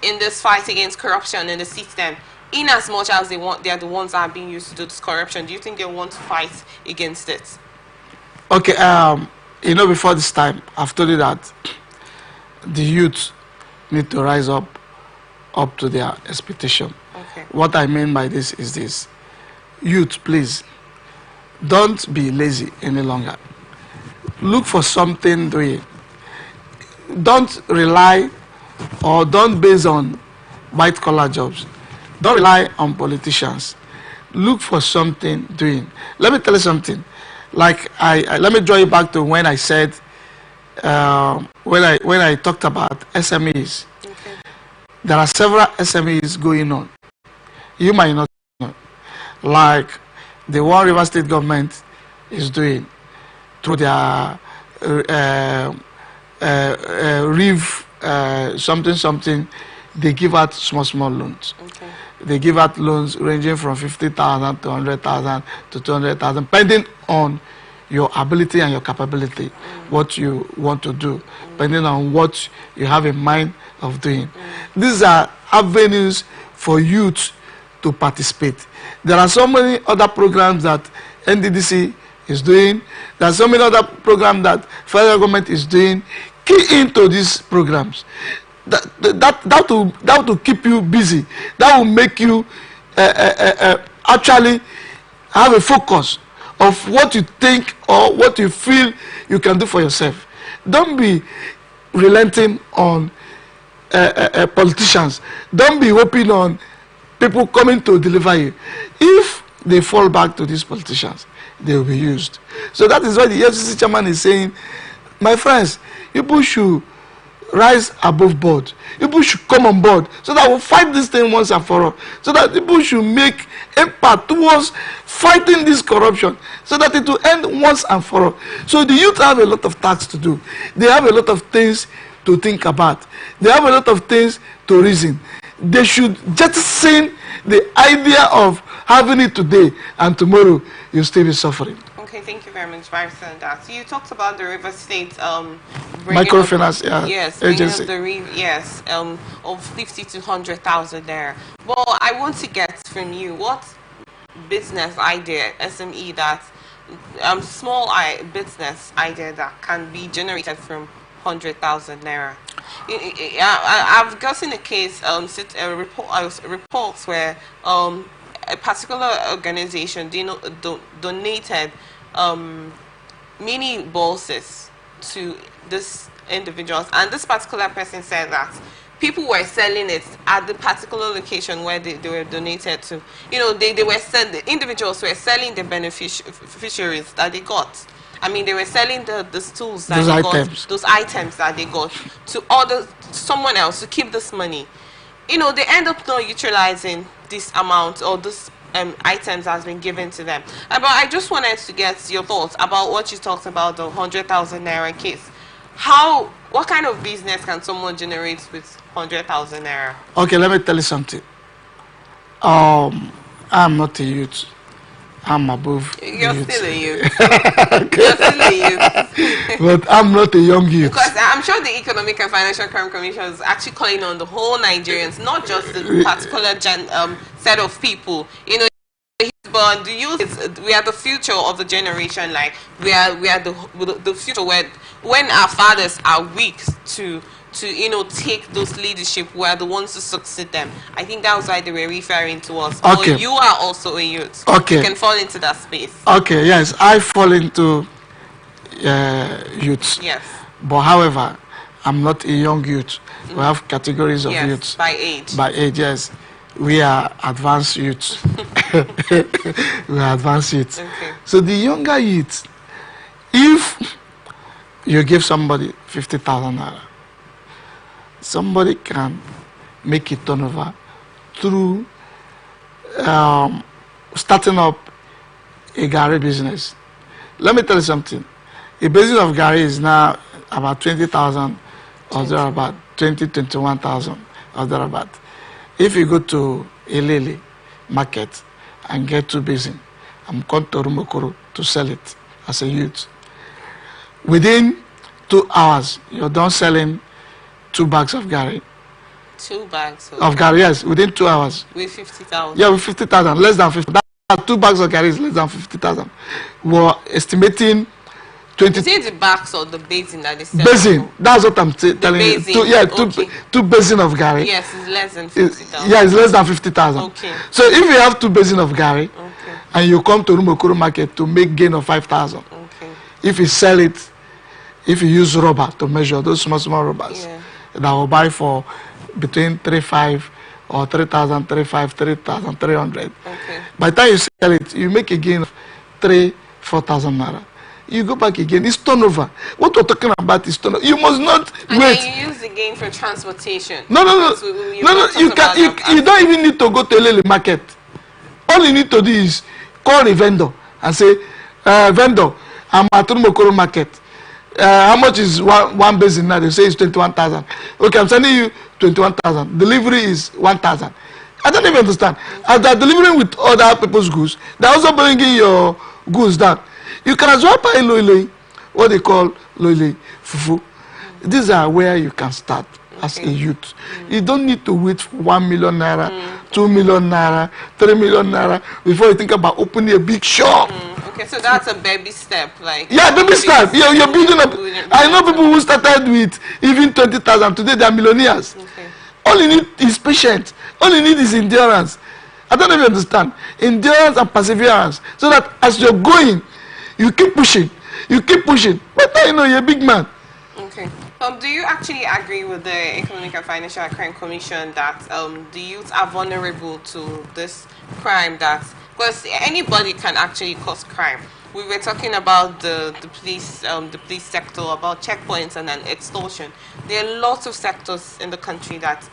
in this fight against corruption in the system, in as much as they are the ones that are being used to do this corruption, do you think they want to fight against it? Okay, before this time, I've told you that the youth need to rise up to their expectation. Okay. What I mean by this is this. Youth, please, don't be lazy any longer. Look for something doing. Don't rely or don't base on white-collar jobs. Don't rely on politicians. Look for something doing. Let me tell you something. Like let me draw you back to when I said when I talked about SMEs. Okay. There are several SMEs going on. You might not know, like the one River State government is doing through their RIV something. They give out small loans. Okay. They give out loans ranging from 50,000 to 100,000 to 200,000, depending on your ability and your capability, what you want to do, depending on what you have in mind of doing. These are avenues for youth to participate. There are so many other programs that NDDC is doing. There are so many other programs that federal government is doing. Key into these programs. That will keep you busy. That will make you actually have a focus of what you think or what you feel you can do for yourself. Don't be relenting on politicians. Don't be hoping on people coming to deliver you. If they fall back to these politicians, they will be used. So that is why the FCC chairman is saying, my friends, people should rise above board. People should come on board so that we'll fight this thing once and for all. So that people should make impact towards fighting this corruption so that it will end once and for all. So the youth have a lot of tasks to do. They have a lot of things to think about. They have a lot of things to reason. They should jettison the idea of having it today and tomorrow you'll still be suffering. Okay, thank you very much, Vice Senator. So you talked about the River State microfinance agency. Of 50 to 100,000 there. Well, I want to get from you what business idea, SME, that small business idea that can be generated from 100,000 naira. I've gotten a case, reports where a particular organization donated mini buses to this individuals, and this particular person said that people were selling it at the particular location where they were donated to. They were selling, the individuals were selling the beneficiaries that they got. I mean, they were selling the stools that those items that they got to someone else to keep this money. They end up not utilizing this amount or this items has been given to them. But I just wanted to get your thoughts about what you talked about, the 100,000 naira case. What kind of business can someone generate with 100,000 naira? Okay, let me tell you something. I'm not a youth. I'm above. You're still a youth. You're still a youth. But I'm not a young youth. Because I'm sure the Economic and Financial Crime Commission is actually calling on the whole Nigerians, not just the particular set of people. But the youth, we are the future of the generation. Like we are the future when our fathers are weak to take those leadership, we are the ones to succeed them. I think that was why they were referring to us. Okay. But you are also a youth. Okay. You can fall into that space. Okay, yes, I fall into youths. Yes. But however, I'm not a young youth. We have categories of youths. By age. By age, yes. We are advanced youths. We are advanced youths. Okay. So the younger youths, if you give somebody 50,000 naira, somebody can make a turnover through starting up a Gary business. Let me tell you something. A business of Gary is now about 20,000 or thereabout, 21,000 or thereabout. If you go to Ilele market and get 2 basin, I'm going to Rumokoro to sell it as a youth. Within 2 hours, you're done selling 2 bags of Gary. 2 bags of Gary, yes, within 2 hours. with 50,000. Yeah, with 50,000, less than 50. That 2 bags of Gary is less than 50,000. We're estimating 20. Is it the bags or the basin that they sell? Basin, that's what I'm telling you. Basin. Yeah, Okay. two basin of Gary. Yes, it's less than 50,000. Yeah, it's less than 50,000. Okay. So if you have 2 basin of Gary, Okay. and you come to Rumokoro market to make gain of 5,000, Okay. if you sell it, if you use rubber to measure those small rubbers, Yeah. that will buy for between 3,500 or 3,035, 3,300. Okay. By the time you sell it, you make a gain of 4,000 naira. You go back again. It's turnover. What we're talking about is turnover. You must not and wait. then you use the gain for transportation. No. You don't even need to go to Lele market. All you need to do is call a vendor and say, vendor, I'm at Rumokoro market. How much is one basin now? They say it's 21,000. Okay, I'm sending you 21,000. Delivery is 1,000. I don't even understand. As they're delivering with other people's goods, they're also bringing your goods down. You can as well buy loiloi, what they call loiloi, fufu. These are where you can start as a youth. You don't need to wait for 1 million naira, 2 million naira, 3 million naira before you think about opening a big shop. Okay, so that's a baby step, like. Yeah, baby step. You're building up. I know people who started with even 20,000. Today they are millionaires. Okay. All you need is patience. All you need is endurance. I don't even understand. Endurance and perseverance. So that as you're going, you keep pushing. You keep pushing. But now you know you're a big man. Okay. Do you actually agree with the Economic and Financial Crime Commission that the youth are vulnerable to this crime? That because anybody can actually cause crime. We were talking about the police sector, about checkpoints and then extortion. There are lots of sectors in the country that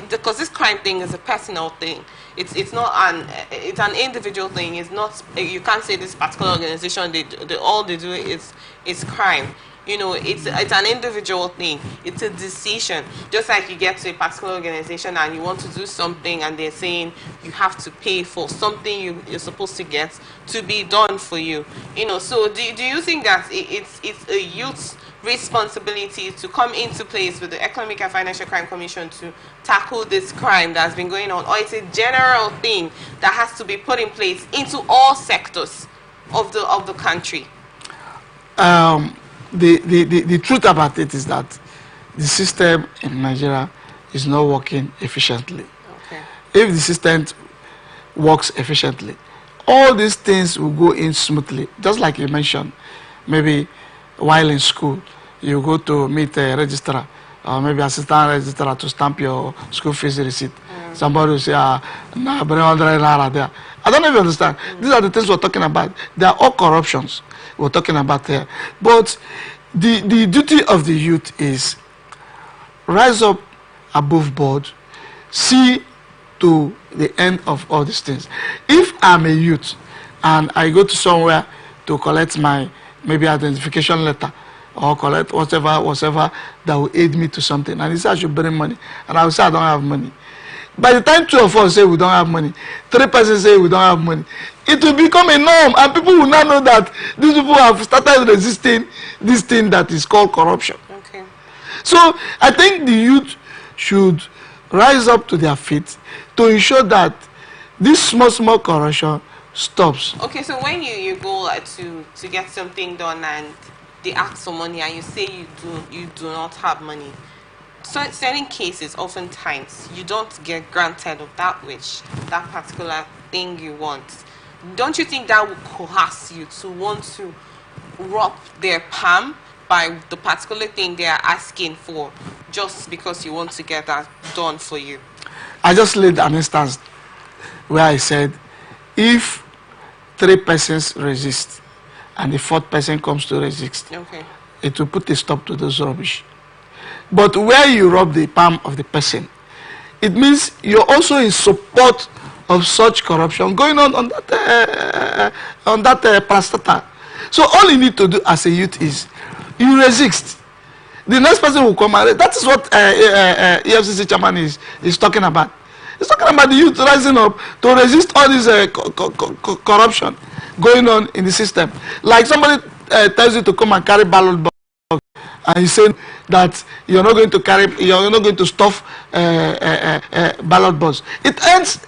because this crime thing is a personal thing. It's not it's an individual thing. It's not, you can't say this particular organization all they do is crime. You know, it's an individual thing. It's a decision. Just like you get to a particular organization and you want to do something and they're saying you have to pay for something you're supposed to get to be done for you. You know, so do you think that it's a youth's responsibility to come into place with the Economic and Financial Crime Commission to tackle this crime that's been going on, or it's a general thing that has to be put in place into all sectors of the country? The truth about it is that the system in Nigeria is not working efficiently. Okay. If the system works efficiently, all these things will go in smoothly. Just like you mentioned, maybe while in school, you go to meet a registrar or maybe assistant registrar to stamp your school fees receipt. Somebody will say, nah, bring 100 naira there. I don't even understand. These are the things we're talking about. They are all corruptions we're talking about here. But the duty of the youth is rise up above board, see to the end of all these things. If I'm a youth and I go to somewhere to collect my maybe identification letter or collect whatever that will aid me to something, and he says I should bring money, and I will say I don't have money. By the time 2 of us say we don't have money, 3 persons say we don't have money, it will become a norm, and people will now know that these people have started resisting this thing that is called corruption. Okay. So I think the youth should rise up to their feet to ensure that this small corruption stops. Okay, so when you go to get something done and they ask for money and you say you do not have money, so in certain cases, oftentimes you don't get granted of that particular thing you want. Don't you think that would coerce you to want to rub their palm by the particular thing they are asking for, just because you want to get that done for you? I just laid an instance where I said, if 3 persons resist and the 4th person comes to resist, Okay. it will put a stop to those rubbish. But where you rub the palm of the person, it means you're also in support of such corruption going on that parastatal. So all you need to do as a youth is you resist. The next person will come and that is what EFCC chairman is talking about. He's talking about the youth rising up to resist all this corruption going on in the system. Like somebody tells you to come and carry ballot box and you say that you're not going to carry, you're not going to stuff ballot box, it ends,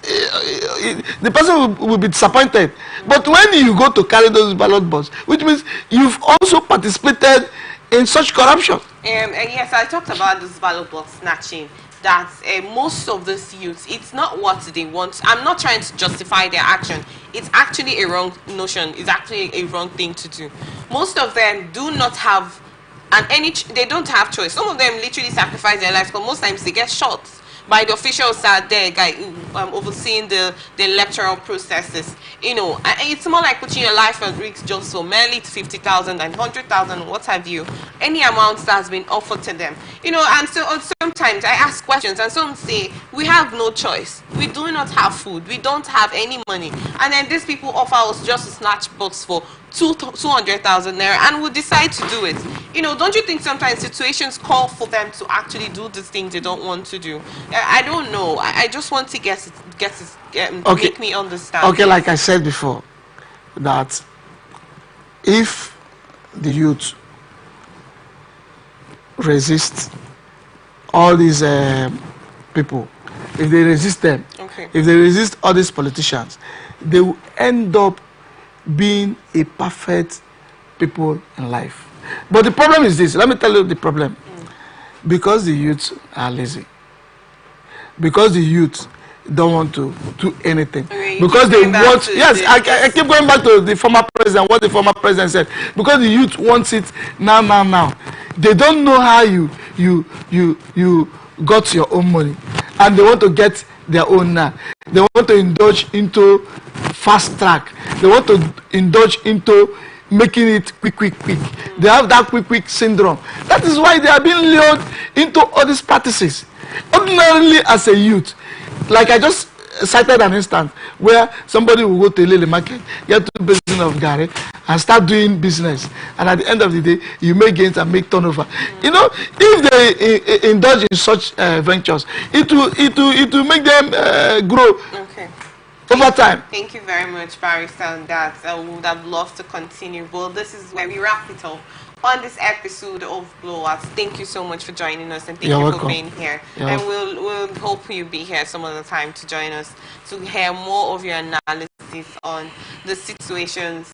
the person will be disappointed. But when you go to carry those ballot box, which means you've also participated in such corruption. Yes, I talked about this ballot box snatching. That most of these youths, it's not what they want. I'm not trying to justify their action. It's actually a wrong notion. It's actually a wrong thing to do. Most of them do not have, they don't have choice. Some of them literally sacrifice their lives, but most times they get shot by the officials that there, overseeing the electoral processes. You know, it's more like putting your life at risk just for merely 50,000 and 100,000, what have you, any amount that's been offered to them. You know, and so sometimes I ask questions, and some say we have no choice. We do not have food. We don't have any money, and then these people offer us just a snatch box for 200,000 naira, and we decide to do it. You know, don't you think sometimes situations call for them to actually do the things they don't want to do? I don't know. I just want to Okay. make me understand. Okay, like I said before, that if the youth resist all these people, if they resist them, Okay. if they resist all these politicians, they will end up being a perfect people in life. But the problem is this. Let me tell you the problem. Because the youths are lazy. Because the youth don't want to do anything. Okay, because they want, yes, I keep going back to the former president, what the former president said. Because the youth wants it now. They don't know how you got your own money, and they want to get their own now. They want to indulge into fast track. They want to indulge into making it quick. They have that quick syndrome. That is why they are being lured into all these practices. Ordinarily, as a youth, like I just cited an instance where somebody will go to a Lily market, get to the business of Gary, and start doing business, and at the end of the day, you make gains and make turnover. You know, if they indulge in such ventures, it will make them grow. Okay. Over time. Thank you very much, Barrister, on that. I would have loved to continue, but this is where we wrap it up on this episode of Blowout. Thank you so much for joining us, and thank You're you welcome. for being here. You're and we'll hope you be here some other time to join us to hear more of your analysis on the situations